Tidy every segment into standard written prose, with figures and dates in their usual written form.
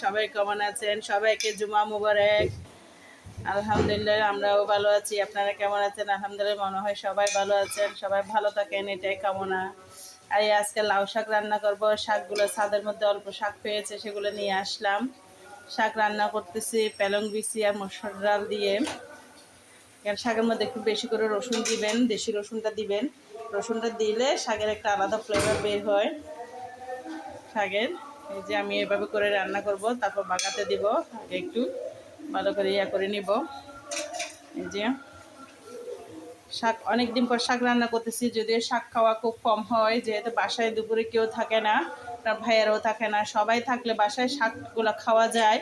সবাই কেমন আছেন? সবাইকে জুমা মুবারক। আলহামদুলিল্লাহ আমরাও ভালো আছি। আপনারা কেমন আছেন? আলহামদুলিল্লাহ মনে হয় সবাই ভালো আছেন। সবাই ভালো থাকেন এটাই কামনা। আর আজকে লাউ শাক রান্না করব। শাকগুলো ছাদের মধ্যে অল্প শাক পেয়েছে, সেগুলো নিয়ে আসলাম। শাক রান্না করতেছি পালং বিচি আর মসুর ডাল দিয়ে। কারণ শাকের মধ্যে একটু বেশি করে রসুন দিবেন, দেশি রসুনটা দিবেন। রসুনটা দিলে শাকের একটা আলাদা ফ্লেভার বের হয় শাকের। এই যে আমি এভাবে করে রান্না করব, তারপর বাগাতে দিব। আগে একটু ভালো করে করে নিব। এই যে শাক, অনেকদিন পর শাক রান্না করতেছি, যদিও শাক খাওয়া খুব কম হয়, যেহেতু বাসায় দুপুরে কেউ থাকে না, তার ভাইয়ারও থাকে না। সবাই থাকলে বাসায় শাকগুলো খাওয়া যায়,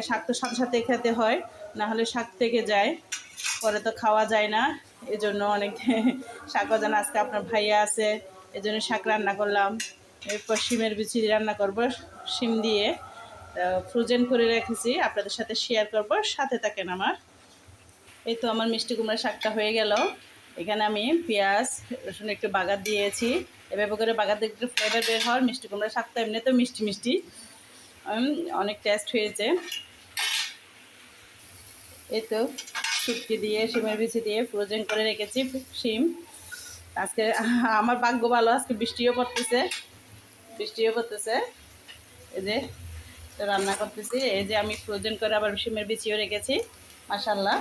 শাক তো সাথে সাথে খেতে হয়, না হলে শাক থেকে যায়, পরে তো খাওয়া যায় না। এজন্য অনেক শাকও যেন আজকে আপনার ভাইয়া আছে, এজন্য শাক রান্না করলাম। এরপর শিমের বিচি রান্না করব, শিম দিয়ে ফ্রোজেন করে রেখেছি, আপনাদের সাথে শেয়ার করব, সাথে থাকেন আমার। এই তো আমার মিষ্টি কুমড়া শাকটা হয়ে গেল। এখানে আমি পেঁয়াজ রসুন একটু বাগার দিয়েছি। এভাবে করে বাগার দিয়ে একটু ফ্লেভার বের হয়। মিষ্টি কুমড়া শাকটা এমনিতেও মিষ্টি মিষ্টি, অনেক টেস্ট হয়েছে। এই তো শুটকি দিয়ে শিমের বিচি দিয়ে ফ্রোজেন করে রেখেছি শিম। আজকে আমার ভাগ্য ভালো, আজকে বৃষ্টিও পড়তেছে, বৃষ্টিও পড়তেছে। এই যে রান্না করতেছি, এই যে আমি ফ্রোজেন করে আবার শিমের বিচিও রেখেছি। মাশাআল্লাহ,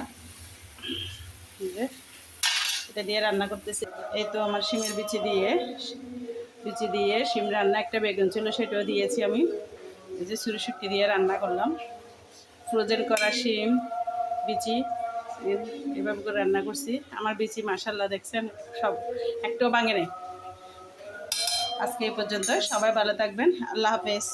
এই যে এটা দিয়ে রান্না করতেছি। এই তো আমার শিমের বিচি দিয়ে শিম রান্না, একটা বেগুন ছিল সেটাও দিয়েছি আমি। এই যে ছুরি শুটকি দিয়ে রান্না করলাম। ফ্রোজেন করা শিম বিচি এভাবে করে রান্না করছি। আমার বিচি মাশাআল্লাহ দেখছেন সব একটাও ভাঙে নেই। আজকে এই পর্যন্ত, সবাই ভালো থাকবেন। আল্লাহ হাফেজ।